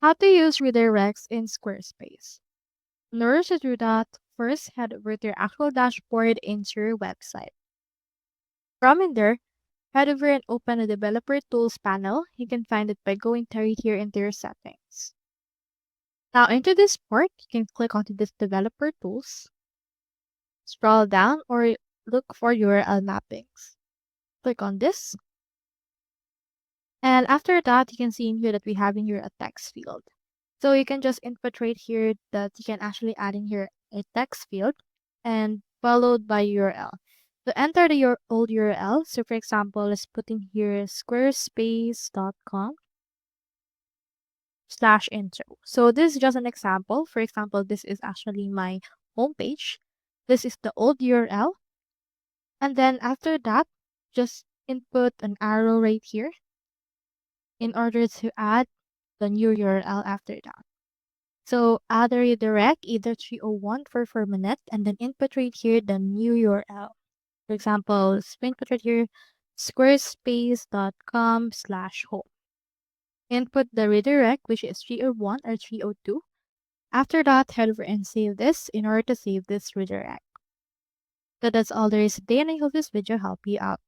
How to use redirects in Squarespace. In order to do that, first head over to your actual dashboard into your website. From in there, head over and open the Developer Tools panel. You can find it by going right here into your settings. Now into this part, you can click onto this Developer Tools, scroll down or look for URL mappings. Click on this. And after that, you can see in here that we have in here a text field. So you can just input right here that you can actually add in here a text field and followed by URL. To enter your old URL, so for example, let's put in here squarespace.com/intro. So this is just an example. For example, this is actually my homepage. This is the old URL. And then after that, just input an arrow right here in order to add the new URL after that. So add a redirect either 301 for minute and then input right here the new URL. For example, let's input right here squarespace.com/home. Input the redirect, which is 301 or 302. After that, head over and save this in order to save this redirect. So that's all there is today, and I hope this video helped you out.